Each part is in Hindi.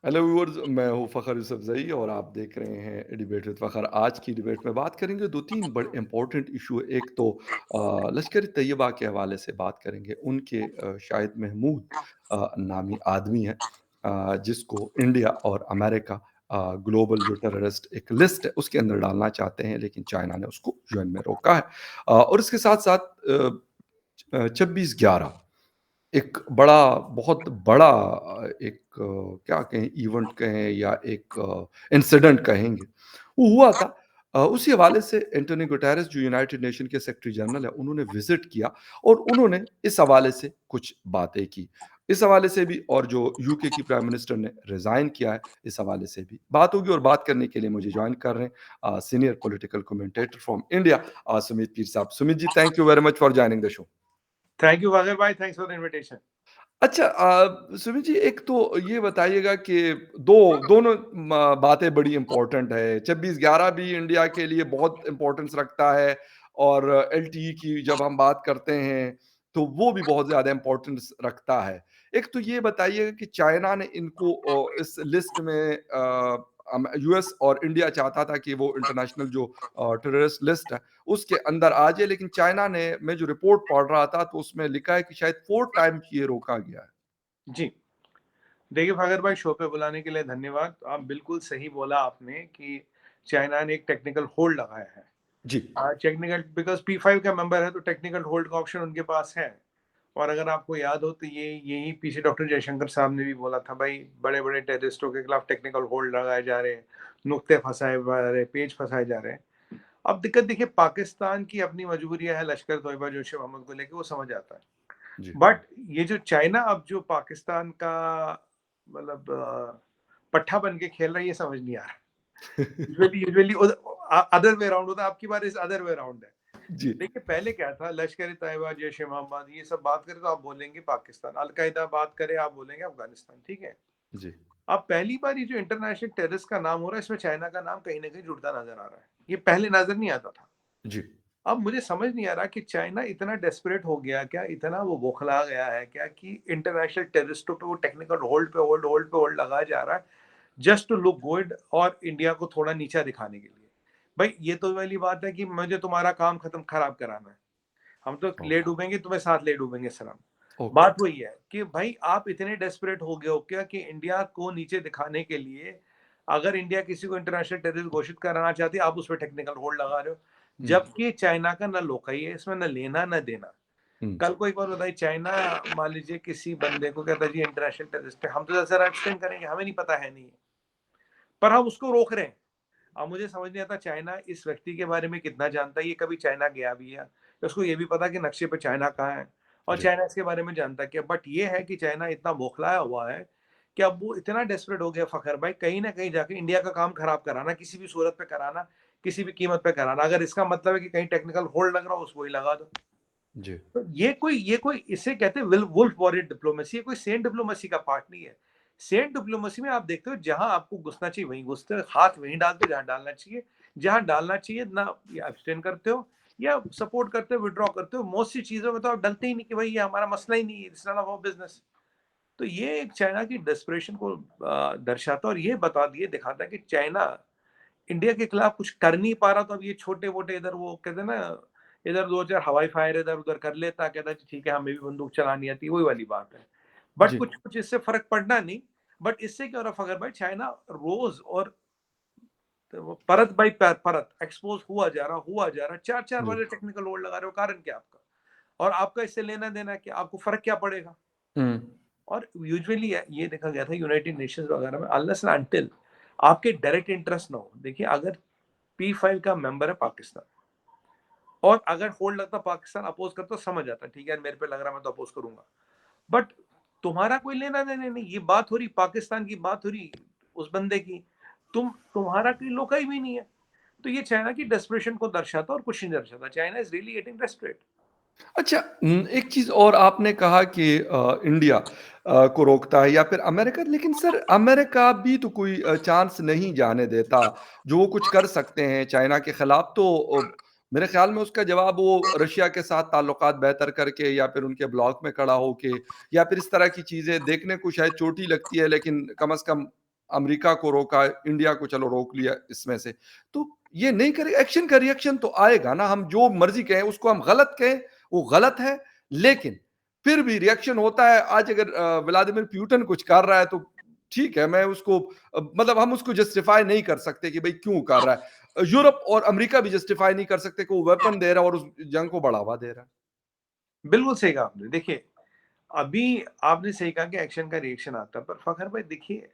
हेलो व्यूअर्स, मैं हूँ फ़खर यूसुफ़ज़ई और आप देख रहे हैं डिबेट विद फ़खर। आज की डिबेट में बात करेंगे 2-3 बड़े इम्पोर्टेंट इश्यू। एक तो लश्कर तैयबा के हवाले से बात करेंगे। उनके शाहिद महमूद नामी आदमी हैं, जिसको इंडिया और अमेरिका ग्लोबल जो टेररिस्ट एक लिस्ट है उसके अंदर डालना चाहते हैं, लेकिन चाइना ने उसको यूएन में रोका है। और इसके साथ-साथ 26/11 एक बहुत बड़ा क्या कहें, इवेंट कहें या एक इंसिडेंट कहेंगे, वो हुआ था। उसी हवाले से एंटोनियो गुटेरेस जो यूनाइटेड नेशन के सेक्रेटरी जनरल हैं, उन्होंने विज़िट किया और उन्होंने इस हवाले से कुछ बातें की। इस हवाले से भी, और जो यूके की प्राइम मिनिस्टर ने रिज़ाइन किया है, इस हवाले से भी बात होगी। और बात करने के लिए मुझे जॉइन कर रहे हैं senior political commentator from India Sumit Peer sahab. Sumit ji, thank you very much for joining the show. Thank you Waqar भाई, थैंक्स फॉर द इनविटेशन। अच्छा, सुमित जी, एक तो ये बताइएगा कि दोनों बातें बड़ी इंपॉर्टेंट है। 26/11 भी इंडिया के लिए बहुत इंपॉर्टेंस रखता है, और एलटीई की जब हम बात करते हैं तो वो भी बहुत ज़्यादा इंपॉर्टेंस रखता है। एक तो ये बताइएगा कि चाइना ने इनको इस लिस्ट में यूएस और इंडिया चाहता था कि वो इंटरनेशनल जो टेररिस्ट लिस्ट है उसके अंदर आ जाए, लेकिन चाइना ने, मैं जो रिपोर्ट पढ़ रहा था तो उसमें लिखा है कि शायद 4 टाइम्स ये रोका गया है। जी, देखिए फागर भाई, शो पे बुलाने के लिए धन्यवाद। आप बिल्कुल सही बोला आपने कि चाइना ने एक टेक्निकल होल्ड लगाया है। जी, टेक्निकल बिकॉज़ P5 का मेंबर है तो टेक्निकल होल्ड का ऑप्शन उनके पास है। और अगर आपको याद हो तो ये यही पीछे डॉक्टर जयशंकर साहब ने भी बोला था, भाई बड़े-बड़े टेररिस्टों के खिलाफ टेक्निकल होल्ड लगाए जा रहे हैं, नुक्ते फँसाए जा रहे हैं, पेच फँसाए जा रहे हैं। अब दिक्कत देखिए, पाकिस्तान की अपनी मजबूरियाँ है लश्कर तोयबा जैश ए मोहम्मद को लेके, वो समझ आता है। जी। बट ये जो चाइना अब जो पाकिस्तान का मतलब पट्ठा बन के खेल रहा है, ये समझ नहीं आ रहा। Usually usually other way around होता है, आपकी बार इस अदर वे अराउंड है। जी, देखिए पहले क्या था, लश्कर तैयबा, जैश ए मोहम्मद ये सब बात करें तो आप बोलेंगे पाकिस्तान, अल-कायदा बात करें आप बोलेंगे अफगानिस्तान, ठीक है? जी, अब पहली बार ये जो इंटरनेशनल टेररिस्ट का नाम हो रहा है, इसमें चाइना का नाम कहीं न कहीं जुड़ता नज़र आ रहा है। ये पहले नज़र नहीं आता था। जी, अब मुझे समझ नहीं आ रहा कि चाइना इतना डेस्परेट हो गया क्या, इतना वो बौखला गया है क्या कि इंटरनेशनल टेररिस्टों पे वो टेक्निकल होल्ड लगाया जा रहा है, जस्ट टू लुक गुड और इंडिया को थोड़ा नीचा दिखाने के लिए। भाई ये तो वाली बात है कि मुझे तुम्हारा काम खत्म खराब कराना है। हम तो ओह! ले डूबेंगे, तुम्हें साथ ले डूबेंगे सनम। ओके, बात वही है कि भाई आप इतने डेस्परेट हो गए हो क्या कि इंडिया को नीचे दिखाने के लिए, अगर इंडिया किसी को इंटरनेशनल टेररिस्ट घोषित कराना चाहती है, आप उस पर टेक्निकल होल्ड लगा रहे हो। हुँ, जबकि चाइना का ना लोकई है इसमें, ना लेना ना देना। हुँ, कल को एक बार बताइए, चाइना मान लीजिए किसी बंदे को कहता है जी इंटरनेशनल टेररिस्ट है, हम तो जरा एक्सटेंड करेंगे, हमें नहीं पता है नहीं है, पर हम उसको रोक रहे हैं। अब मुझे समझ नहीं आता चाइना इस व्यक्ति के बारे में कितना जानता है, ये कभी चाइना गया भी है, उसको ये भी पता कि नक्शे पे चाइना कहाँ है, और जी, चाइना इसके बारे में जानता क्या। बट ये है कि चाइना इतना बौखलाया हुआ है कि अब वो इतना डेस्परेट हो गया फखर भाई, कहीं ना कहीं जाके इंडिया का काम खराब कराना, किसी भी सूरत पे कराना, किसी भी कीमत पे कराना। अगर इसका मतलब है कि कहीं टेक्निकल होल्ड लग रहा हो, उसको ही लगा दो। जी, तो ये कोई इसे कहते हैं वुल्फ वॉरियर डिप्लोमेसी, ये कोई सेंट डिप्लोमेसी का पार्ट नहीं है। सेंट डिप्लोमेसी में आप देखते हो जहां आपको घुसना चाहिए वहीं घुसते हो, हाथ वहीं डालते हो जहां डालना चाहिए, जहां डालना चाहिए ना या अब्सटेन करते हो या सपोर्ट करते हो, विड्रॉ करते हो। मोस्ट सी चीजों में तो आप डलते ही नहीं कि भाई ये हमारा मसला ही नहीं है, इट्स नॉट अवर बिजनेस। तो ये एक चाइना की डेस्परेशन को दर्शाता है और ये बता दिए दिखाता है कि चाइना इंडिया के खिलाफ कुछ कर नहीं पा रहा, तो अब ये छोटे-मोटे इधर वो कहते हैं ना, इधर 2-4 हवाई फायर इधर-उधर कर लेता, कहता है ठीक है हमें भी बंदूक चलानी आती है, वही वाली बात है। बट जी, कुछ-कुछ इससे फ़र्क पड़ना नहीं, बट इससे क्या हो रहा है फखर भाई, चाइना रोज़ और वो परत बाई परत एक्सपोज़ हुआ जा रहा है, 4-4 जी, वाले टेक्निकल होल्ड लगा रहे हो, कारण क्या आपका? और आपका इससे लेना-देना क्या? आपको फ़र्क क्या पड़ेगा? हुँ, और यूजुअली ये देखा गया था यूनाइटेड नेशंस वगैरह में, अनलेस एंड अनटिल आपके डायरेक्ट इंटरेस्ट ना हो। देखिए अगर P5 का मेंबर है पाकिस्तान, और अगर होल्ड लगता पाकिस्तान अपोज करता, समझ आता ठीक है यार मेरे पे लग रहा है मैं तो अपोज करूंगा। बट तुम्हारा कोई लेना देना नहीं, ये बात हो रही पाकिस्तान की, बात हो रही उस बंदे की, तुम्हारा कोई लोकाई भी नहीं है। तो ये चाइना की डेस्परेशन को दर्शाता और कुछ नहीं दर्शाता। China is really getting desperate. अच्छा, एक चीज़ और आपने कहा कि इंडिया को रोकता है या फिर अमेरिका, लेकिन सर अमेरिका भी तो कोई चांस नहीं जाने देता, जो वो कुछ कर सकते हैं चाइना के खिलाफ। तो मेरे ख्याल में उसका जवाब वो रशिया के साथ ताल्लुकात बेहतर करके या फिर उनके ब्लॉक में खड़ा होके या फिर इस तरह की चीज़ें देखने को शायद चोटी लगती है, लेकिन कम से कम अमेरिका को रोका, इंडिया को चलो रोक लिया इसमें से। तो ये नहीं करे, एक्शन का रिएक्शन तो आएगा ना, हम जो मर्ज़ी कहें, उसको हम गलत कहें, वो गलत है, लेकिन फिर भी रिएक्शन होता है। आज अगर व्लादिमीर पुतिन कुछ कर रहा है तो ठीक है, मैं उसको मतलब हम उसको जस्टिफाई नहीं कर सकते कि भाई क्यों कर रहा है। यूरोप और अमेरिका भी जस्टिफाई नहीं कर सकते कि वो वेपन दे रहा है और उस जंग को बढ़ावा दे रहा है। बिल्कुल सही कहा आपने। देखिए, अभी आपने सही कहा कि एक्शन का रिएक्शन आता है, पर फ़खर भाई देखिए,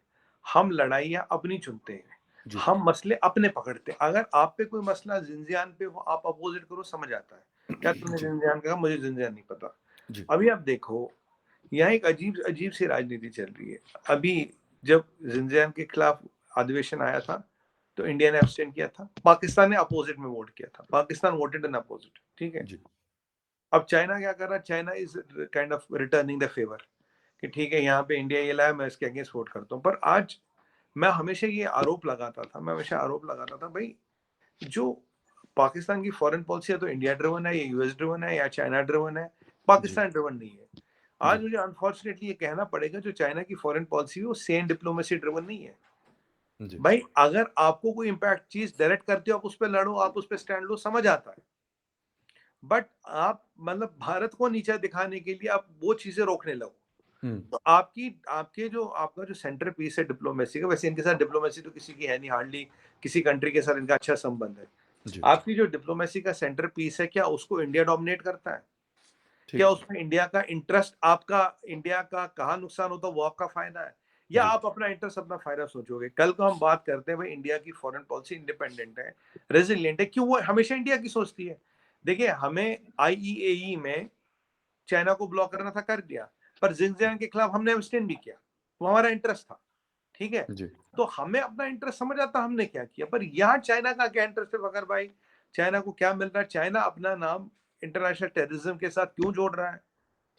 हम लड़ाइयाँ अपनी चुनते हैं, जी, हम मसले अपने पकड़ते हैं। अगर आप पे कोई मसला ज़िंदजान पे हो, आप अपोज़िट करो, समझ आता है। क्या तुमने जी, ज़िंदजान कहा, मुझे ज़िंदजान नहीं पता। जी, अभी आप देखो, यहाँ एक अजीब सी राजनीति चल रही है। अभी जब ज़िंदजान के खिलाफ अधिवेशन आया था, तो इंडिया ने एब्सटेन किया था, पाकिस्तान ने अपोज़िट में वोट किया था। पाकिस्तान वोटेड इन अपोज़िट, ठीक है? जी, अब चाइना क्या कर रहा है? China is kind of returning the favour कि ठीक है, यहाँ पे इंडिया ये लाया, मैं इसके अगेंस्ट वोट करता हूँ। पर आज मैं हमेशा ये आरोप लगाता था, भाई, जो पाकिस्तान की फॉरेन पॉलिसी है तो इंडिया ड्रिवन है, या यूएस ड्रिवन है, या चाइना ड्रिवन है, जी, पाकिस्तान ड्रिवन नहीं है। आज जी, मुझे अनफॉर्चुनेटली ये कहना पड़ेगा, जो चाइना की फॉरेन पॉलिसी है वो सेम डिप्लोमेसी ड्रिवन नहीं है। जी, भाई, अगर आपको कोई इम्पैक्ट चीज डायरेक्ट करती हो, आप उस पर लड़ो, आप उस पर स्टैंड लो, समझ आता है। बट आप मतलब भारत को नीचा दिखाने के लिए आप वो चीजें रोकने लगो। हुँ, तो आपकी आपके जो आपका जो सेंटर पीस है डिप्लोमेसी का, वैसे इनके साथ डिप्लोमेसी तो किसी की है नहीं, हार्डली किसी कंट्री के साथ इनका अच्छा संबंध है। जी, आपकी जो डिप्लोमेसी का सेंटर पीस है, क्या उसको इंडिया डोमिनेट करता है? क्या ठीक है। उसमें इंडिया का इंटरेस्ट, आपका इंडिया का कहाँ नुकसान होता है, वो आपका फायदा है? या जी, आप अपना इंटरेस्ट, अपना फायदा सोचोगे? कल को हम बात करते हैं भाई, इंडिया की फॉरेन पॉलिसी इंडिपेंडेंट है, रेजिलिएंट है, क्यों वो हमेशा इंडिया की सोचती है? देखिए, हमें आईईएई में चाइना को ब्लॉक करना था, कर दिया, पर जिनजियांग के खिलाफ हमने एब्सटेन भी किया, वो हमारा इंटरेस्ट था, ठीक है? जी, तो हमें अपना इंटरेस्ट समझ आता हमने क्या किया। पर यहाँ चाइना का क्या इंटरेस्ट है फकर भाई? चाइना को क्या मिल रहा है? चाइना अपना नाम इंटरनेशनल टेररिज्म के साथ क्यों जोड़ रहा है?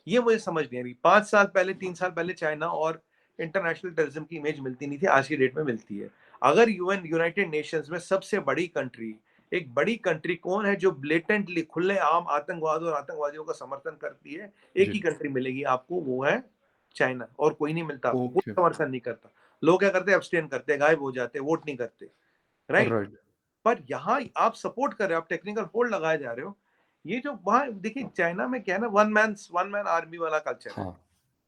ये मुझे समझ नहीं आ रही। 5 साल पहले, 3 साल पहले चाइना और इंटरनेशनल टेररिज्म की इमेज मिलती नहीं थी, आज की डेट में मिलती है। अगर यूएन, यूनाइटेड नेशंस में सबसे बड़ी कंट्री, एक बड़ी कंट्री कौन है जो ब्लेटेंटली खुलेआम आतंकवाद और आतंकवादियों का समर्थन करती है? एक ही जी, कंट्री मिलेगी आपको, वो है चाइना, और कोई नहीं मिलता आपको। कोई ओके, समर्थन नहीं करता। लोग क्या करते हैं? एब्सटेन करते हैं, गायब हो जाते हैं, वोट नहीं करते, राइट? राइट, पर यहाँ आप सपोर्ट कर रहे हो, आप टेक्निकल होल्ड लगाए जा रहे हो। ये जो वहाँ देखिए, चाइना में क्या है ना, वन मैन आर्मी वाला कल्चर है। हाँ,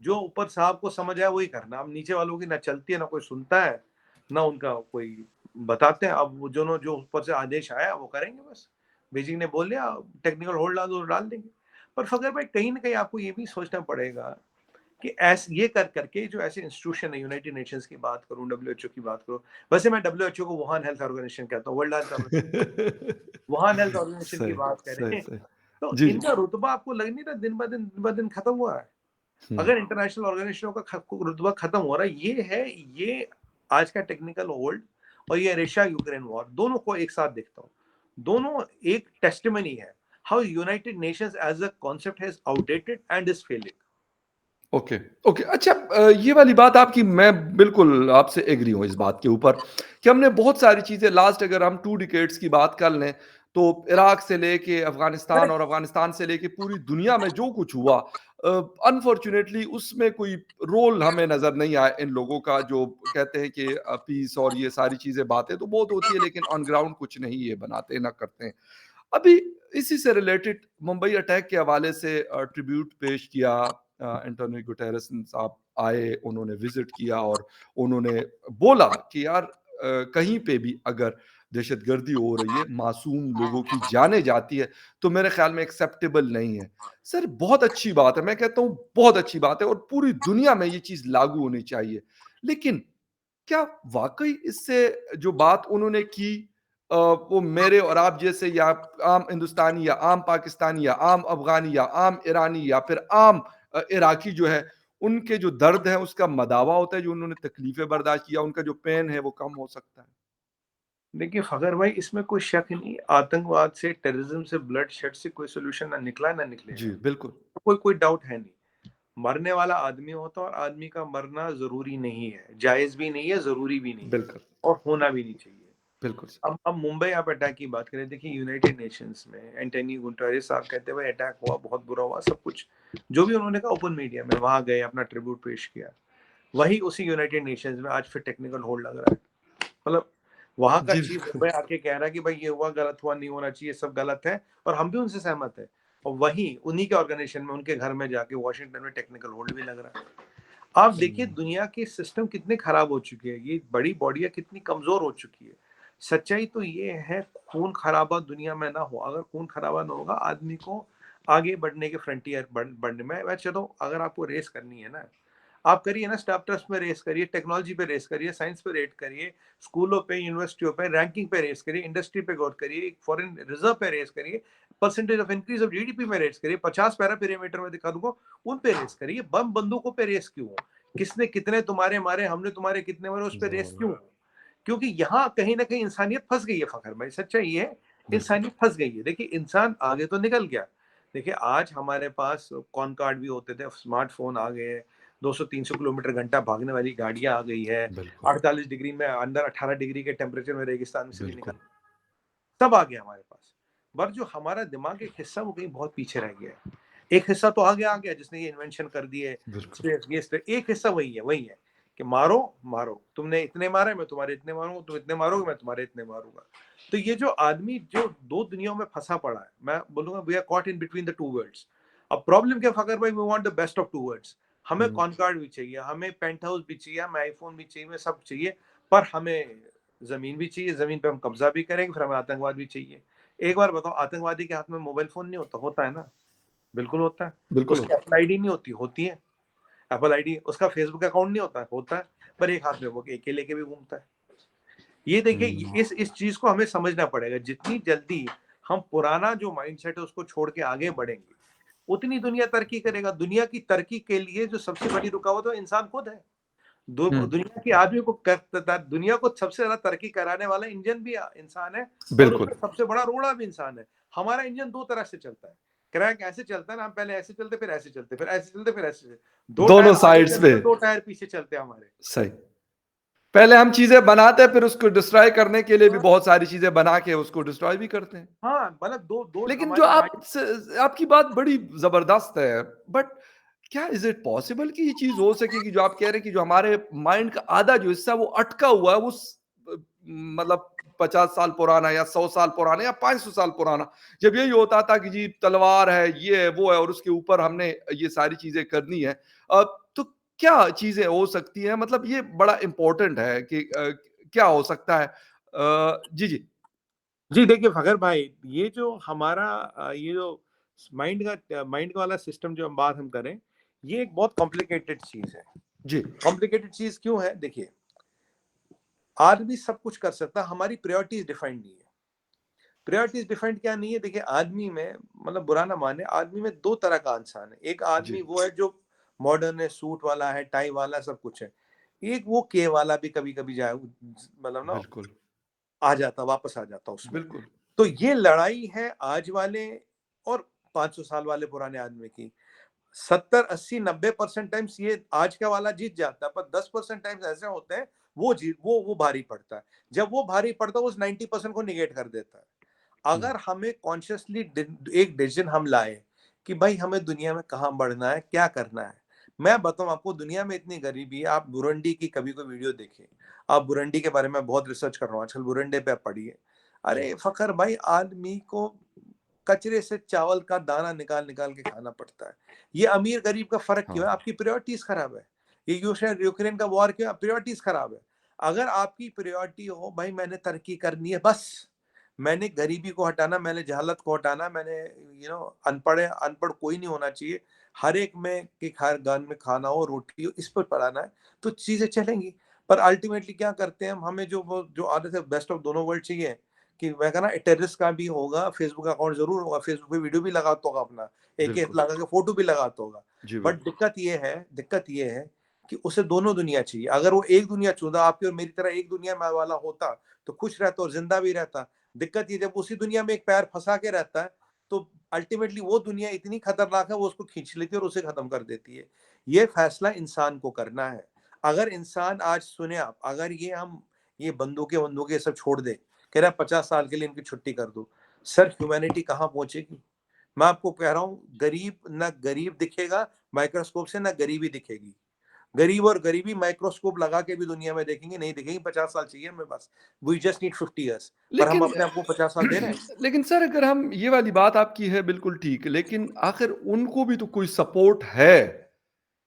जो ऊपर साहब को समझ आया वही करना। अब नीचे वालों की ना चलती है, ना कोई सुनता है, ना उनका कोई बताते हैं। अब वो जो ऊपर से आदेश आया वो करेंगे बस। बीजिंग ने बोल दिया टेक्निकल होल्ड डाल दो, डाल देंगे। पर फकर भाई, कहीं ना कहीं आपको ये भी सोचना पड़ेगा कि ऐसे ये कर करके जो ऐसे इंस्टीट्यूशन है, यूनाइटेड नेशंस की बात करूं, डब्ल्यूएचओ की बात करूं, वैसे मैं डब्ल्यूएचओ को वुहान हेल्थ ऑर्गेनाइजेशन कहता हूँ, world health organisation. Wuhan health organisation की सही, बात सही, करें, सही। तो जी, जी, इनका रुतबा आपको लग नहीं रहा दिन ब दिन खत्म हुआ है? हुँ, अगर इंटरनेशनल ऑर्गेनाइजेशनों का रुतबा खत्म हो रहा है, ये आज का टेक्निकल होल्ड और ये रशिया यूक्रेन वॉर, दोनों को एक साथ देखता हूँ। दोनों एक टेस्टिमनी है how united nations as a concept has outdated and is failing. Okay, okay. अच्छा, ये वाली बात आपकी मैं बिल्कुल आपसे एग्री हूँ इस बात के ऊपर कि हमने बहुत सारी चीज़ें लास्ट अगर हम 2 डिकेड्स की बात कर लें, तो इराक से लेके अफ़गानिस्तान और अफ़गानिस्तान से लेके पूरी दुनिया में जो कुछ हुआ अनफॉर्च्यूनेटली उसमें कोई रोल हमें नज़र नहीं आया इन लोगों का जो कहते हैं कि पीस और ये सारी चीज़ें बातें तो बहुत होती है लेकिन ऑन ग्राउंड कुछ नहीं ये बनाते ना करते हैं। अभी इसी से रिलेटेड मुंबई अटैक के हवाले से ट्रिब्यूट पेश किया। एंटोनियो गुटेरेस साहब आए, उन्होंने विजिट किया और उन्होंने बोला कि यार कहीं पे भी अगर दहशतगर्दी हो रही है, मासूम लोगों की जानें जाती है, तो मेरे ख्याल में एक्सेप्टेबल नहीं है। सर बहुत अच्छी बात है, मैं कहता हूँ बहुत अच्छी बात है और पूरी दुनिया में ये चीज़ लागू होनी चाहिए। लेकिन क्या वाक़ई इससे जो बात उन्होंने की वो मेरे और आप जैसे या आम हिंदुस्तानी या आम पाकिस्तानी या आम अफ़गानी या आम ईरानी या फिर आम इराकी जो है, उनके जो दर्द है उसका मदावा होता है, जो उन्होंने तकलीफ़ें बर्दाश्त किया, उनका जो पेन है वो कम हो सकता है? देखिए फखर भाई, इसमें कोई शक नहीं, आतंकवाद से, टेररिज्म से, ब्लड शेड से कोई सोल्यूशन ना निकला ना जी, निकलेगा। बिल्कुल। कोई कोई डाउट है नहीं। मरने वाला आदमी होता है, और आदमी का मरना जरूरी नहीं है, जायज भी नहीं है, जरूरी भी नहीं है, बिल्कुल, और होना भी नहीं चाहिए। बिल्कुल सही। अब मुंबई आप अटैक की बात करें, देखिए यूनाइटेड नेशंस में एंटोनियो गुटेरेस साहब कहते हुए अटैक हुआ, बहुत बुरा हुआ, सब कुछ जो भी उन्होंने कहा ओपन मीडिया में, वहां गए, अपना ट्रिब्यूट पेश किया। वही उसी यूनाइटेड नेशंस में आज फिर टेक्निकल होल्ड लग रहा है। मतलब वहां का जी, चीफ बिल्कुल। मुंबई आके कह रहा है कि भाई ये हुआ, गलत हुआ, नहीं होना चाहिए, सब गलत है, और हम भी उनसे सहमत है। और वही उन्हीं के ऑर्गेनाइजेशन में, उनके घर में जाके वॉशिंगटन में टेक्निकल होल्ड भी लग रहा है। आप देखिए हुँ, दुनिया के सिस्टम कितने खराब हो चुके हैं, ये बड़ी बॉडियां कितनी कमजोर हो चुकी है। सच्चाई तो ये है, खून खराबा दुनिया में ना हो। अगर खून खराबा ना होगा, आदमी को आगे बढ़ने के फ्रंटियर बढ़ने में, मैं चलो अगर आपको रेस करनी है ना, आप करिए ना, स्टार्टअप्स में रेस करिए, टेक्नोलॉजी पे रेस करिए, साइंस पे रेट करिए, स्कूलों पे, यूनिवर्सिटियों पे, रैंकिंग पे रेस करिए, इंडस्ट्री पे गौर करिए, फॉरेन रिजर्व पे रेस करिए, percentage of increase of GDP में रेस करिए, 50 पैरा पिरामीटर में दिखा दूंगा, उन पे रेस करिए। बम बंदूकों पे रेस क्यों हो? किसने कितने तुम्हारे मारे, हमने तुम्हारे कितने मारे, उस पे रेस ज़रूर, क्यों हो? क्योंकि यहाँ कहीं ना कहीं इंसानियत फंस गई है फखर भाई, सच्चाई ये है, बिल्कुल। इंसानियत फंस गई है। देखिए इंसान आगे तो निकल गया। देखिए आज हमारे पास कॉन कार्ड भी होते थे, स्मार्टफोन आ गए हैं, 200-300 किलोमीटर घंटा भागने वाली गाड़ियां आ गई है, बिल्कुल, 48 डिग्री में, अंदर 18 डिग्री के टेम्परेचर में रेगिस्तान में से भी निकल, बिल्कुल, सब आ गया हमारे पास। पर जो हमारा दिमाग एक हिस्सा, वो कहीं बहुत पीछे रह गया है। एक हिस्सा तो आगे आ गया जिसने ये इन्वेंशन कर दिए, बिल्कुल। स्पेस ये एक हिस्सा वही है कि मारो मारो, तुमने इतने मारे, मैं तुम्हारे इतने मारूंगा, तुम इतने मारोगे, मैं तुम्हारे इतने मारूंगा। तो ये जो आदमी जो दो दुनियाओं में फंसा पड़ा है, मैं बोलूंगा we are caught in between the two worlds. अब प्रॉब्लम क्या फकर भाई, we want the best of two worlds. हमें हुँ, कॉनकॉर्ड भी चाहिए, हमें पेंट हाउस भी चाहिए, हमें आईफोन भी चाहिए, हमें सब चाहिए, पर हमें जमीन भी चाहिए, जमीन पे हम कब्जा भी करेंगे, फिर हमें आतंकवाद भी चाहिए। एक बार बताओ, आतंकवादी के हाथ में मोबाइल फोन नहीं होता? होता है ना, बिल्कुल होता है। बिल्कुल उसकी होता एप्पल आईडी नहीं होती? होती है। एप्पल आईडी, उसका फेसबुक अकाउंट नहीं होता? होता है। पर एक हाथ में वो एके लेके भी घूमता है। ये है। देखिए, हुँ, इस चीज को हमें समझना पड़ेगा। जितनी जल्दी हम पुराना जो माइंडसेट है उसको छोड़ के आगे बढ़ेंगे, उतनी दुनिया तरक्की करेगा। दुनिया की तरक्की के लिए जो सबसे बड़ी रुकावट है, इंसान खुद है। हुँ, दुनिया की आदमी को दुनिया को सबसे ज्यादा तरक्की कराने वाला इंजन भी इंसान है, और बिल्कुल। उसका सबसे बड़ा रोड़ा भी इंसान है। हमारा इंजन दो तरह से चलता है। क्रैंक ऐसे चलता है ना, हम पहले ऐसे चलते, फिर ऐसे चलते, फिर ऐसे चलते, फिर ऐसे चलते। दो दोनों टायर आगे साइड्स पे, चलते, दो टायर पीछे चलते हैं हमारे। सही। पहले हम चीज़ें बनाते हैं, फिर उसको डिस्ट्रॉय करने के लिए भी बहुत सारी चीज़ें बना के उसको डिस्ट्रॉय भी करते हैं। हाँ, मतलब दो दो लेकिन जो हमारी गाड़ी। आपकी बात बड़ी ज़बरदस्त है, बट क्या इज़ इट पॉसिबल कि ये चीज़ हो सके कि जो आप कह रहे हैं कि जो हमारे माइंड का आधा जो हिस्सा वो अटका हुआ है, वो मतलब 50 साल पुराना या 100 साल पुराना या 500 साल पुराना, जब यही होता था कि जी तलवार है, ये है, वो है और उसके ऊपर हमने ये सारी चीज़ें करनी है। तो क्या चीज़ें हो सकती हैं? मतलब ये बड़ा इम्पोर्टेंट है कि क्या हो सकता है? जी, जी। जी देखिए फखर भाई, ये जो हमारा ये जो माइंड का वाला सिस्टम जो हम करें, ये एक बहुत कॉम्प्लिकेटेड चीज है। जी, कॉम्प्लिकेटेड चीज क्यों है? देखिए, आदमी सब कुछ कर सकता है, हमारी प्रायोरिटीज डिफाइंड नहीं है। प्रायोरिटीज डिफाइंड क्या नहीं है? देखिए आदमी में, मतलब बुरा ना माने, आदमी में दो तरह का इंसान है। एक जी, आदमी वो है जो मॉडर्न है, सूट वाला है, टाई वाला, सब कुछ है। एक वो के वाला भी कभी कभी जाए, मतलब ना, बिल्कुल, आ जाता, वापस आ जाता उसमें। बिल्कुल। तो ये लड़ाई है आज वाले और 500 साल वाले पुराने आदमी की। 70-80-90% टाइम्स ये आज का वाला जीत जाता है, पर 10% टाइम्स ऐसे होते हैं वो भारी पड़ता है। जब वो भारी पड़ता है, वो उस 90% को निगेट कर देता है। हुँ, अगर हमें कॉन्शियसली एक डिसीजन हम लाए कि भाई हमें दुनिया में कहाँ बढ़ना है, क्या करना है। मैं बताऊं आपको, दुनिया में इतनी गरीबी है। आप बुरुंडी की कभी कोई वीडियो देखें, आप बुरुंडी के बारे में बहुत रिसर्च कर रहा हूँ आजकल, बुरुंडी पे आप पढ़िए। जी, अरे फखर भाई, आदमी को कचरे से चावल का दाना निकाल निकाल के खाना पड़ता है। ये अमीर गरीब का फर्क क्यों है? हाँ, आपकी प्रायोरिटीज खराब है। ये यूक्रेन का वॉर क्यों है? प्रायोरिटीज खराब है। अगर आपकी प्रायोरिटी हो भाई मैंने तरक्की करनी है, बस मैंने गरीबी को हटाना, मैंने जहालत को हटाना, मैंने अनपढ़ कोई नहीं होना चाहिए, हर एक में कि हर घर में खाना हो, रोटी हो, इस पर पढ़ाना है, तो चीजें चलेंगी। पर अल्टीमेटली क्या करते हैं हम? हमें जो आदत है, बेस्ट ऑफ दोनों वर्ल्ड चाहिए, कि मैं कहना टेररिस्ट का भी होगा, फेसबुक अकाउंट जरूर होगा, फेसबुक पे वीडियो भी लगाता होगा अपना, एक बिल्कुल। लगा के फोटो भी लगाता होगा। जी, बट बिल्कुल, दिक्कत ये है कि उसे दोनों दुनिया चाहिए। अगर वो एक दुनिया चुना, आपकी और मेरी तरह एक दुनिया में वाला होता, तो खुश रहता और जिंदा भी रहता। दिक्कत ये, जब उसी दुनिया में एक पैर फंसा के रहता है, तो अल्टीमेटली वो दुनिया इतनी खतरनाक है, वो उसको खींच लेती है और उसे खत्म कर देती है। ये फैसला इंसान को करना है। अगर इंसान आज सुने आप, अगर ये बंदूकें सब छोड़ दे, कह रहा है 50 साल के लिए इनकी छुट्टी कर दो, सर ह्यूमैनिटी कहाँ पहुंचेगी? मैं आपको कह रहा हूं, गरीब ना गरीब दिखेगा माइक्रोस्कोप से, ना गरीबी दिखेगी। गरीब और गरीबी माइक्रोस्कोप लगा के भी दुनिया में देखेंगे, नहीं दिखेगी, 50 साल चाहिए हमें बस, वी जस्ट नीड 50 इयर्स, पर हम लेकिन अपने आप को 50 साल दे रहे हैं। लेकिन सर अगर हम ये वाली बात आपकी है बिल्कुल ठीक, लेकिन आखिर उनको भी तो कोई सपोर्ट है।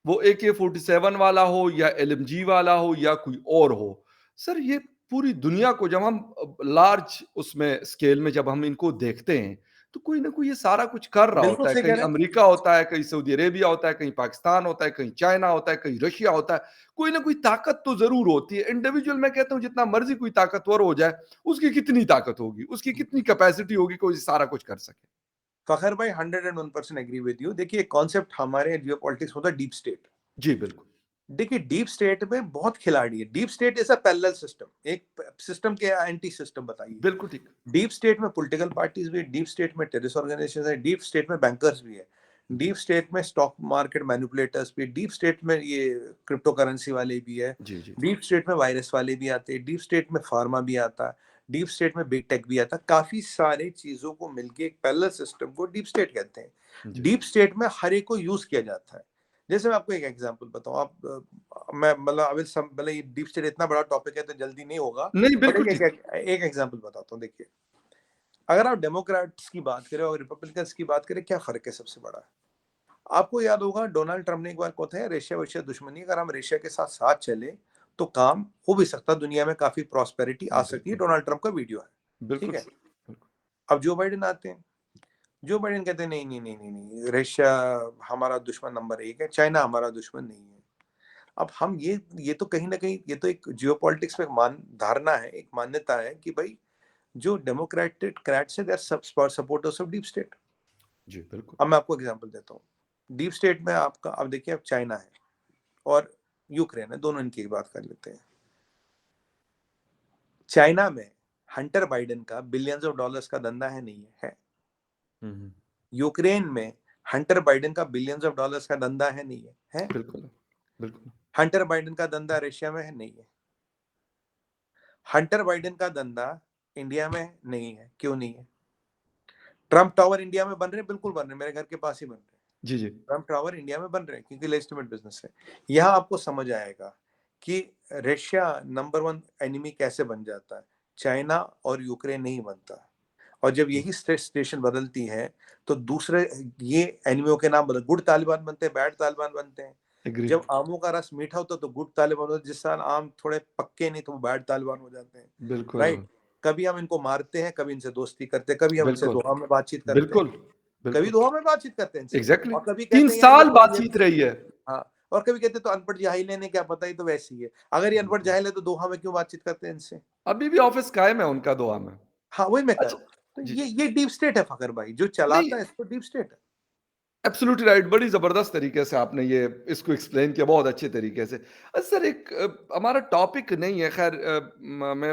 वो AK-47 वाला हो या LMG वाला हो या कोई और हो। सर ये पूरी दुनिया को जब हम लार्ज उसमें स्केल में जब हम इनको देखते हैं, तो कोई ना कोई ये सारा कुछ कर रहा बिल्कुल होता है। सही कह कहीं रहे हैं। अमेरिका होता है, कहीं सऊदी अरेबिया होता है, कहीं पाकिस्तान होता है, कहीं चाइना होता है, कहीं रशिया होता है। कोई ना कोई ताकत तो ज़रूर होती है। इंडिविजुअल मैं कहता हूँ जितना मर्ज़ी कोई ताकतवर हो जाए, उसकी कितनी ताकत होगी, उसकी कितनी कैपेसिटी होगी कोई सारा कुछ कर सके। फ़खर भाई 101% एग्री विद यू। देखिए कॉन्सेप्ट हमारे जियोपॉलिटिक्स में होता है डीप स्टेट। जी, बिल्कुल। देखिए डीप स्टेट में बहुत खिलाड़ी है। Deep state is a parallel system. एक सिस्टम के एंटी सिस्टम बताइए। बिल्कुल ठीक। डीप स्टेट में पॉलिटिकल पार्टीज भी है, डीप स्टेट में टेररिस्ट ऑर्गेनाइजेशंस है, डीप स्टेट में बैंकर्स भी है, जी, डीप स्टेट में स्टॉक मार्केट मैनिपुलेटर्स भी, डीप स्टेट में ये क्रिप्टो करेंसी वाले भी है, जी, जी। डीप स्टेट में वायरस वाले भी आते हैं, डीप स्टेट में फार्मा भी आता है, डीप स्टेट में बिग टेक भी आता है। काफी सारे चीजों को मिलके एक पैरेलल सिस्टम को डीप स्टेट कहते हैं। जी। डीप स्टेट में हर एक को यूज किया जाता है। जैसे मैं आपको एक एग्जांपल बताऊं, आप मैं मतलब अभी सब मतलब ये डीप स्टेट इतना बड़ा टॉपिक है तो जल्दी नहीं होगा, नहीं, बट बिल्कुल ठीक। एक एग्जांपल बताता हूँ। देखिए अगर आप डेमोक्रेट्स की बात करें और रिपब्लिकन्स की बात करें, क्या फर्क है सबसे बड़ा? आपको याद होगा डोनाल्ड ट्रम्प ने एक बार कहते हैं रशिया वशिया दुश्मनी, अगर हम रशिया के साथ साथ चले तो काम हो भी सकता, दुनिया में काफी प्रॉस्पेरिटी आ सकती है। बिल्कुल, डोनाल्ड ट्रम्प का वीडियो है, ठीक बिल्कुल, है। बिल्कुल। अब जो बाइडेन आते हैं, जो बाइडेन कहते हैं नहीं नहीं नहीं नहीं नहीं, रशिया हमारा दुश्मन नंबर 1 है, चाइना हमारा दुश्मन नहीं है। अब हम ये तो कहीं ना कहीं ये तो एक जियोपॉलिटिक्स में एक मान धारणा है, एक मान्यता है कि भाई जो डेमोक्रेटिक क्रैट्स है they are supporters of deep state. जी, बिल्कुल। अब मैं आपको एग्जांपल देता हूँ। डीप स्टेट में आपका अब देखिए, अब चाइना है और यूक्रेन है, दोनों इनकी बात कर लेते हैं। चाइना में हंटर बाइडेन का बिलियंस ऑफ डॉलर्स का धंधा है, नहीं है? हुँ, हुँ। यूक्रेन में हंटर बाइडेन का बिलियंस ऑफ डॉलर्स का धंधा है, नहीं है? बिल्कुल, बिल्कुल। हंटर बाइडेन का धंधा रशिया में है, नहीं है? हंटर बाइडेन का धंधा इंडिया में है, नहीं है? क्यों नहीं है? ट्रंप टावर इंडिया में बन रहे हैं, बिल्कुल बन रहे हैं, मेरे घर के पास ही बन रहे हैं। जी, जी। ट्रंप टावर इंडिया में बन रहे हैं क्योंकि लेजिटिमेट बिजनेस है। यहाँ आपको समझ आएगा कि रशिया नंबर 1 एनिमी कैसे बन जाता है, चाइना और यूक्रेन नहीं बनता। और जब हुँ, यही स्टेशन बदलती है तो दूसरे ये एनिमियों के नाम बदल, गुड तालिबान बनते हैं, बैड तालिबान बनते हैं। एग्री। जब आमों का रस मीठा होता है तो गुड तालिबान होता है, जिस साल आम थोड़े पक्के नहीं तो वो बैड तालिबान हो जाते हैं। बिल्कुल, राइट? कभी हम इनको मारते हैं, कभी इनसे दोस्ती करते हैं, कभी हम इनसे बिल्कुल, दोहा में बातचीत करते हैं, बिल्कुल, कभी बिल्कुल। दोहा में बातचीत करते हैं इनसे, एग्ज़ैक्टली और कभी 3 कहते हैं यार ये साल तो ये बातचीत रही है। हाँ, और कभी कहते हैं तो अनपढ़ जाहिल है, क्या पता, ही तो वैसी है। अगर ये अनपढ़ बिल्कुल। जाहिल है तो दोहा में क्यों बातचीत करते हैं इनसे? अभी भी ऑफ़िस कायम है उनका दोहा में। हाँ, वही मैं कह रहा अच्छा हूँ। तो जी, ये डीप स्टेट है फ़खर भाई, जो नहीं चलाता है इसको डीप स्टेट है। Absolutely right. बड़ी ज़बरदस्त तरीके से आपने ये इसको एक्सप्लेन किया, बहुत अच्छे तरीके से। सर एक हमारा टॉपिक नहीं है ख़ैर मैं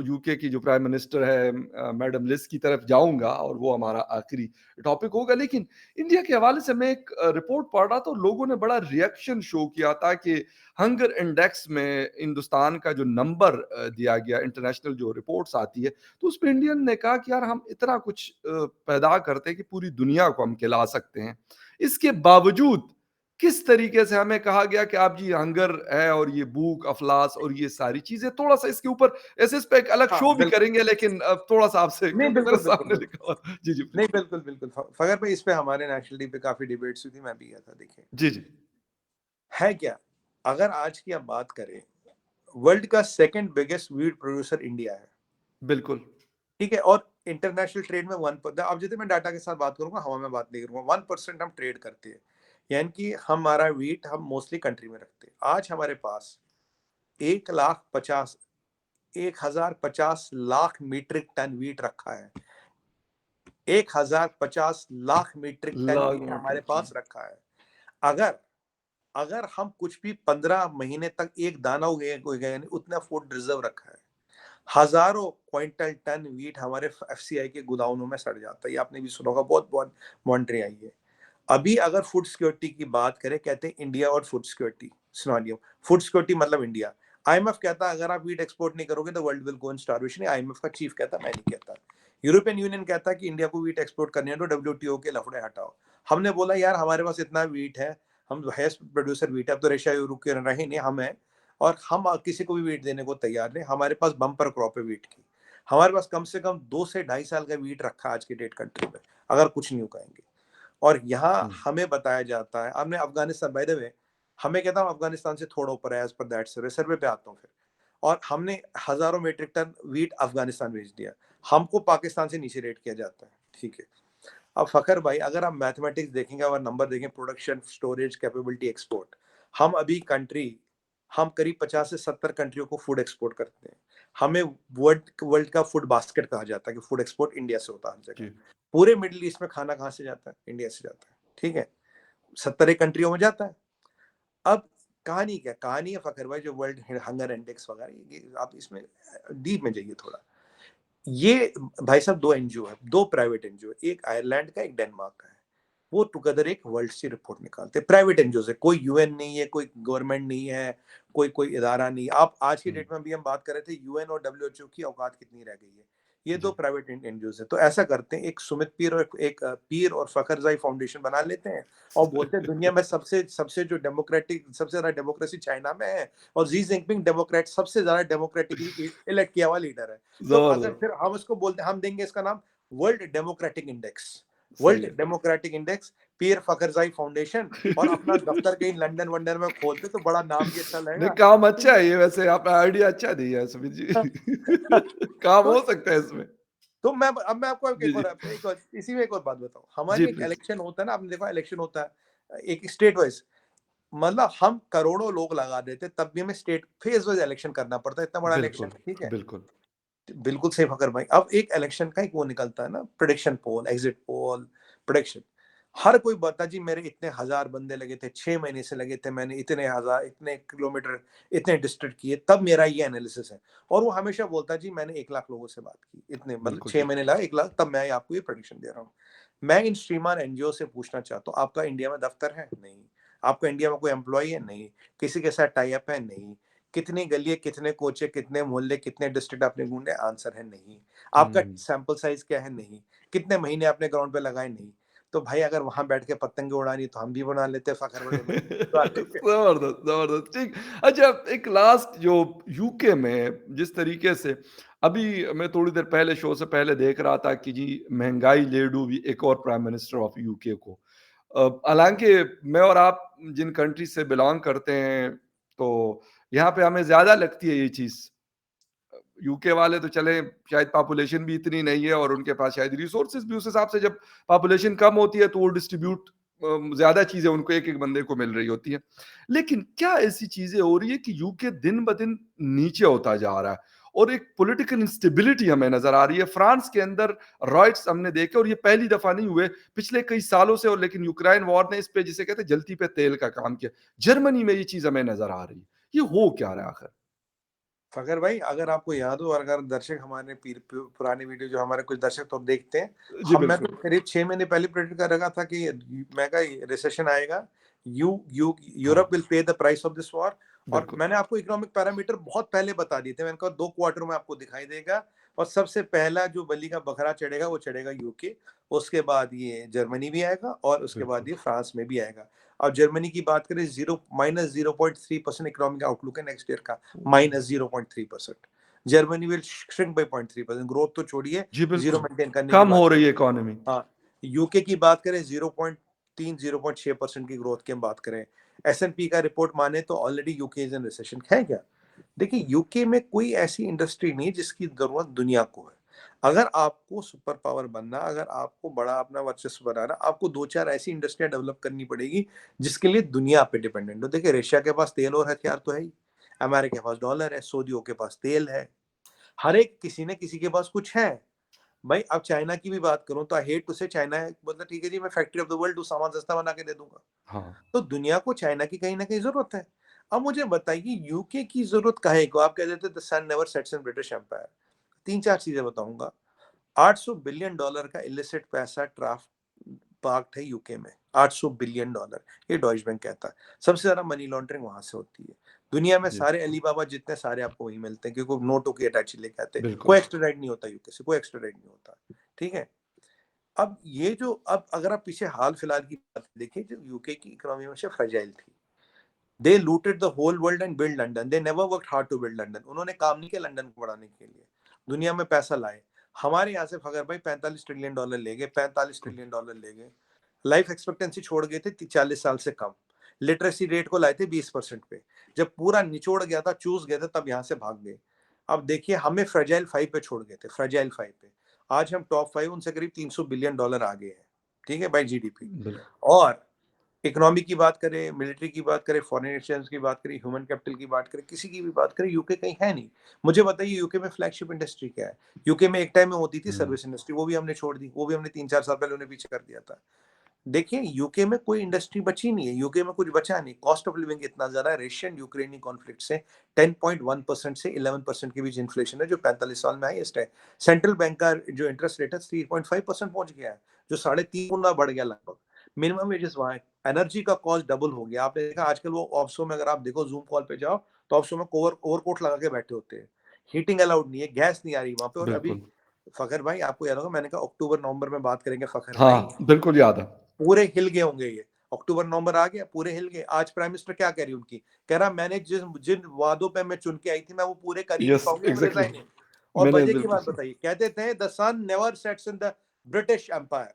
यूके की जो प्राइम मिनिस्टर है मैडम लिज़ की तरफ जाऊँगा और वो हमारा आखिरी टॉपिक होगा। लेकिन इंडिया के हवाले से मैं एक रिपोर्ट पढ़ रहा था और लोगों ने बड़ा रिएक्शन शो किया था कि हंगर इंडेक्स में हिंदुस्तान का जो नंबर दिया गया, इंटरनेशनल जो रिपोर्ट्स आती है, तो उसमें इंडियन ने कहा कि यार हम इतना कुछ पैदा करते हैं कि पूरी दुनिया को हम खिला सकते हैं। इसके बावजूद किस तरीके से हमें कहा गया कि आप जी हंगर है और ये भूख, अफ़लास और ये सारी चीज़ें, थोड़ा-सा इसके ऊपर ऐसे इस पे एक अलग हाँ, शो भी बिल्कुल। करेंगे लेकिन थोड़ा-सा आपसे नहीं, क्योंकि मेरे बिल्कुल, बिल्कुल, सामने बिल्कुल। लिखा हुआ जी, जी, नहीं, प्लीज़। बिल्कुल, बिल्कुल। फ़खर भाई इस पे हमारे नेशनल डे पे काफ़ी डिबेट्स हुई थी, मैं भी गया था, देखिए। जी, जी। है क्या? अगर आज की आप बात करें, वर्ल्ड का 2nd biggest wheat producer India है, बिल्कुल। ठीक है? और इंटरनेशनल ट्रेड में 1 अब जैसे मैं डाटा के साथ बात करूँगा, हवा में बात नहीं करूँगा, 1% हम ट्रेड करते हैं। यानी कि हमारा वीट हम मोस्टली कंट्री में रखते हैं। आज हमारे पास 1,50,000 मीट्रिक टन वीट रखा है। 1,50,000 मीट्रिक टन लाख वीट हमारे मीट्रिक टन। पास रखा है। अगर अगर हम कुछ भी 15 महीने तक एक दाना उगेगा यानी उतना फूड रिजर्व रखा है। हजारों क्विंटल टन वीट हमारे एफसीआई के गोदामों में सड़ जाता है। ये आपने भी सुना होगा, बहुत बहुत मॉनिटरी आई है। अभी अगर फूड सिक्योरिटी की बात करें, कहते हैं इंडिया और फूड सिक्योरिटी सिनोनियम। फूड सिक्योरिटी मतलब इंडिया। आईएमएफ कहता है अगर आप वीट एक्सपोर्ट नहीं करोगे तो world will go in starvation. IMF का चीफ कहता है, मैं नहीं कहता। यूरोपियन यूनियन कहता है कि इंडिया को वीट एक्सपोर्ट करने दो, डब्ल्यूटीओ के लफड़े हटाओ। हमने बोला यार हमारे पास इतना वीट है, हम हाईएस्ट प्रोड्यूसर वीट है, अब तो रशिया यूक्रेन रहे नहीं, हम हैं, और हम किसी को भी वीट देने को तैयार नहीं। हमारे पास बम्पर क्रॉप है वीट की, हमारे पास कम से कम 2 से ढाई साल का वीट रखा आज की डेट कंट्री में, अगर कुछ नहीं उगाएंगे। और यहाँ हुँ, हमें बताया जाता है, हमने अफगानिस्तान, बाय द वे हमें कहता हूँ अफगानिस्तान से थोड़ा ऊपर है एज पर दैट सर्वे, सर्वे पे आता हूँ फिर, और हमने हजारों मीट्रिक टन वीट अफगानिस्तान भेज दिया, हमको पाकिस्तान से नीचे रेट किया जाता है, ठीक है। अब फखर भाई अगर आप मैथमेटिक्स देखेंगे और नंबर देखें, प्रोडक्शन, स्टोरेज, कैपेबिलिटी, एक्सपोर्ट, हम अभी कंट्री, हम करीब 50 से 70 कंट्रियों को फूड एक्सपोर्ट करते हैं। हमें वर्ल्ड वर्ल्ड का फूड बास्केट कहा जाता है कि फूड एक्सपोर्ट इंडिया से होता है हर जगह। जी। पूरे मिडिल ईस्ट में खाना कहाँ से जाता है? इंडिया से जाता है, ठीक है, 70 कंट्रियों में जाता है। अब कहानी क्या, कहानी है फखर भाई, जो वर्ल्ड हंगर इंडेक्स वगैरह, आप इसमें डीप में जाइए थोड़ा। ये भाई साहब दो एनजीओ है, दो प्राइवेट एनजीओ, एक आयरलैंड का, एक डेनमार्क का है, वो टुगेदर एक वर्ल्ड सी रिपोर्ट निकालते हैं, प्राइवेट एनजीओ से, कोई यूएन नहीं है, कोई गवर्नमेंट नहीं है, कोई कोई इदारा नहीं। आप आज की हुँ, डेट में भी हम बात कर रहे थे यूएन और डब्ल्यूएचओ की औकात कितनी रह गई है, ये दो जी। प्राइवेट एनजीओ है। तो ऐसा करते हैं, एक सुमित पीर और एक पीर और फखरजाई फाउंडेशन बना लेते हैं, और बोलते हैं दुनिया में सबसे सबसे जो डेमोक्रेटिक, सबसे ज्यादा डेमोक्रेसी चाइना में है, और जी जिनपिंग डेमोक्रेट सबसे ज्यादा डेमोक्रेटिकली इलेक्ट किया हुआ लीडर है। तो अगर ज़बरदस्त, फिर हम उसको बोलते हैं, हम देंगे इसका नाम वर्ल्ड डेमोक्रेटिक इंडेक्स, सही वर्ल्ड है। डेमोक्रेटिक इंडेक्स, पीर फखरजाई फाउंडेशन, और अपना दफ्तर कहीं लंदन वंडन में खोलते तो बड़ा नाम भी अच्छा नहीं, लगेगा। काम अच्छा है ये, वैसे आपने आइडिया अच्छा दिया है सुमित जी। काम तो हो सकता है इसमें। तो मैं आपको जी, जी। एक और इसी में एक और बात बताऊं, जी, हमारी एक प्लीज़। इलेक्शन होता है ना, आपने देखा इलेक्शन होता है एक स्टेट वाइज, मतलब हम करोड़ों लोग लगा देते, तब भी हमें स्टेट फेज वाइज इलेक्शन करना पड़ता है, इतना बड़ा इलेक्शन बिल्कुल, है, ठीक है। बिल्कुल। बिल्कुल सही फकर भाई, अब एक इलेक्शन का एक वो निकलता है ना, प्रोडिक्शन पोल, एग्जिट पोल, प्रोडिक्शन, हर कोई बता जी मेरे इतने हजार बंदे लगे थे, 6 महीने से लगे थे, मैंने इतने हजार, इतने किलोमीटर, इतने डिस्ट्रिक्ट किए, तब मेरा ये एनालिसिस है। और वो हमेशा बोलता जी मैंने 1 लाख लोगों से बात की, इतने मतलब बिल्कुल छह ठीक। महीने लगा 1 लाख, तब मैं आपको ये प्रोडिक्शन दे रहा हूँ। मैं इन श्रीमान एनजीओ से पूछना चाहता हूँ, आपका इंडिया में दफ्तर है? नहीं। आपका इंडिया में कोई एम्प्लॉय है? नहीं। किसी के साथ टाई अप है? नहीं। कितनी गली, कितने कोचे, कितने मोहल्ले, कितने डिस्ट्रिक्ट आपने ढूंढे? आंसर है नहीं। आपका हुँ। सैंपल साइज क्या है? नहीं। कितने महीने आपने ग्राउंड पे लगाए? नहीं। तो भाई अगर वहां बैठ के पतंगे उड़ानी तो हम भी बना लेते फखर भाई, उधर ज़बरदस्त, ज़बरदस्त, ठीक। अच्छा, एक लास्ट जो यूके में जिस तरीके से अभी मैं थोड़ी देर पहले शो से पहले देख रहा था कि जी महँगाई ले डूबी एक और प्राइम मिनिस्टर ऑफ यूके को। हालाँकि मैं और आप जिन कंट्री से बिलॉन्ग करते हैं, तो यहाँ पे हमें ज़्यादा लगती है ये चीज़। यूके वाले तो चले, शायद पॉपुलेशन भी इतनी नहीं है और उनके पास शायद रिसोर्सेज भी उस हिसाब से, जब पॉपुलेशन कम होती है तो वो डिस्ट्रीब्यूट ज्यादा चीजें उनको एक एक बंदे को मिल रही होती है। लेकिन क्या ऐसी चीजें हो रही है कि यूके दिन ब दिन नीचे होता जा रहा है और एक पॉलिटिकल इंस्टेबिलिटी हमें नजर आ रही है। फ्रांस के अंदर रॉयट्स हमने देखे, और ये पहली दफा नहीं हुए पिछले कई सालों से, और लेकिन यूक्रेन वॉर ने इस पे जिसे कहते हैं जलती पे तेल का काम किया। जर्मनी में ये चीज हमें नजर आ रही है। ये हो क्या रहा है आखिर? फखर भाई अगर आपको याद हो, और अगर दर्शक हमारे पुराने वीडियो जो हमारे कुछ दर्शक तो देखते हैं, जी हम मैं बिल्कुल। तो करीब 6 महीने पहले प्रेडिक्ट कर रखा था कि मैं का रिसेशन आएगा, यू हाँ, Europe will pay the price of this war. और बिल्कुल। मैंने आपको इकोनॉमिक पैरामीटर बहुत पहले बता दिए थे, मैंने कहा 2 क्वार्टर में आपको दिखाई देगा, और सबसे पहला जो बलि का बकरा चढ़ेगा वो चढ़ेगा यूके, उसके बाद ये जर्मनी भी आएगा, और उसके बाद बिल्कुल। ये फ्रांस में भी आएगा। अब जर्मनी की बात करें, जीरो माइनस 0.3% इकोनॉमिक आउटलुक है नेक्स्ट ईयर का, oh! -0.3%। Germany will shrink by 0.3%, growth तो छोड़िए, जी, जीरो बिल्कुल। मेंटेन करने की कम बात हो करें। रही है इकॉनमी। हाँ, यूके की बात करें 0.3 0.6% की ग्रोथ की हम बात करें। एसएनपी का रिपोर्ट माने तो already UK is in recession है क्या? देखिए यूके में कोई ऐसी इंडस्ट्री नहीं जिसकी जरूरत दुनिया को है। अगर आपको सुपर पावर बनना, अगर आपको बड़ा अपना वर्चस्व बनाना, आपको दो चार ऐसी इंडस्ट्रियां डेवलप करनी पड़ेगी जिसके लिए दुनिया पे डिपेंडेंट हो। देखिए रशिया के पास तेल और हथियार तो है ही, अमेरिका के पास डॉलर है, सऊदियों के पास तेल है, हर एक किसी न किसी के पास कुछ है। भाई अब चाइना की भी बात करूं तो आई हेट टू से चाइना है, मतलब ठीक है जी मैं फैक्ट्री ऑफ द वर्ल्ड सामान सस्ता बना के दे दूंगा। हाँ। तो दुनिया को चाइना की कहीं ना कहीं जरूरत है। अब मुझे बताइए यूके की जरूरत काहे को? आप कह देते the sun never sets in British empire. तीन चार चीजें बताऊंगा। $800 बिलियन का इलिसिट पैसा ट्राफ पार्क्ड है यूके में, $800 बिलियन, ये डॉइच बैंक कहता है। सबसे ज्यादा मनी लॉन्ड्रिंग वहां से होती है। दुनिया में जी, सारे अलीबाबा जितने सारे आपको वही मिलते हैं, क्योंकि नोटों की अटैची लेके आते हैं, बिल्कुल। कोई एक्स्ट्राडाइट नहीं होता यूके से, कोई एक्स्ट्राडाइट नहीं होता, ठीक है। अब ये जो अब अगर आप पीछे हाल फिलहाल की बात देखिए, जो यूके की इकोनॉमी हमेशा फ्रेजाइल थी। They looted the whole world and build London, they never worked hard to build London. उन्होंने काम नहीं किया लंदन को बढ़ाने के लिए, दुनिया में पैसा लाए। हमारे यहाँ से फखर भाई 45 ट्रिलियन डॉलर ले गए, 45 ट्रिलियन डॉलर ले गए। लाइफ एक्सपेक्टेंसी छोड़ गए थे 40 साल से कम। लिटरेसी रेट को लाए थे 20% पे। जब पूरा निचोड़ गया था, चूस गया था, तब यहाँ से भाग गए। अब देखिए हमें फ्रेजाइल 5 पे छोड़ गए थे, फ्रेजाइल 5 पे। आज हम टॉप 5, उनसे करीब 300 बिलियन डॉलर आगे हैं, ठीक है, बाय जीडीपी। बिल्कुल। और इकोनॉमी की बात करें, मिलिट्री की बात करें, फॉरेन एक्सचेंज की बात करें, ह्यूमन कैपिटल की बात करें, किसी की भी बात करें, यूके कहीं है नहीं। मुझे बताइए यूके में फ्लैगशिप इंडस्ट्री क्या है? यूके में एक टाइम में होती थी हुँ, सर्विस इंडस्ट्री, वो भी हमने छोड़ दी, वो भी हमने 3-4 साल पहले उन्हें पीछे कर दिया था। देखिए यूके में कोई इंडस्ट्री बची नहीं है, यूके में कुछ बचा नहीं। कॉस्ट ऑफ लिविंग इतना ज्यादा है, रशियन यूक्रेनी कॉन्फ्लिक्ट से 10.1% से 11% के बीच इन्फ्लेशन है, जो 45 साल में हाईएस्ट है। सेंट्रल बैंक का जो इंटरेस्ट रेट है 3.5% पहुंच गया है, जो 3.5 गुना बढ़ गया लगभग। मिनिमम वेजेस वहां है। एनर्जी का कॉस्ट डबल हो गया। आपने देखा आजकल वो ऑफशोर में, अगर आप देखो जूम कॉल पे जाओ तो ऑफशोर में ओवरकोट लगा के बैठे होते हैं। हीटिंग अलाउड नहीं है, गैस नहीं आ रही वहां पे। और अभी बिल्कुल। फखर भाई आपको याद होगा, मैंने कहा अक्टूबर नवंबर में बात करेंगे फखर भाई, हाँ, बिल्कुल याद है। पूरे हिल गए होंगे ये। अक्टूबर नवंबर आ गया, पूरे हिल गए। आज प्राइम मिनिस्टर क्या कह रही उनकी, कह रहा मैंने जिन जिन वादों पे मैं चुन के आई थी, मैं वो पूरे कर ही नहीं यस, पाऊंगी, हम एग्ज़ैक्टली। रिजाइन। और मैंने वजह की बिल्कुल बात सुना। बताइए, कहते थे the sun never sets in the British empire.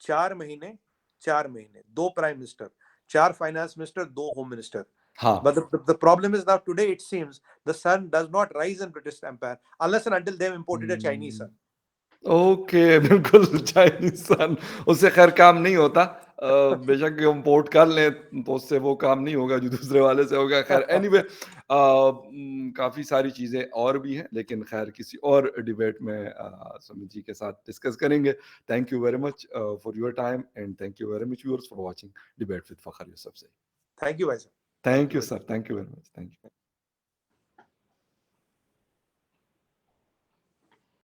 4 महीने, 4 महीने, 2 prime minister, 4 finance minister, 2 home minister. हाँ। But the problem is now today it seems the sun does not rise in British Empire unless and until they've imported a Chinese hmm. sun. Okay, बिल्कुल चाइनीज़ सन, उससे ख़ैर काम नहीं होता। बेशक इम्पोर्ट कर लें तो उससे वो काम नहीं होगा जो दूसरे वाले से होगा। ख़ैर एनीवे काफ़ी सारी चीज़ें और भी हैं, लेकिन ख़ैर किसी और डिबेट में सुमित जी के साथ डिस्कस करेंगे। Thank you very much for your time and thank you very much viewers for watching debate with Fakhar Yusuf से। Thank you, Vaisa. Thank Thank you you very sir, much. Thank you very much. Thank you.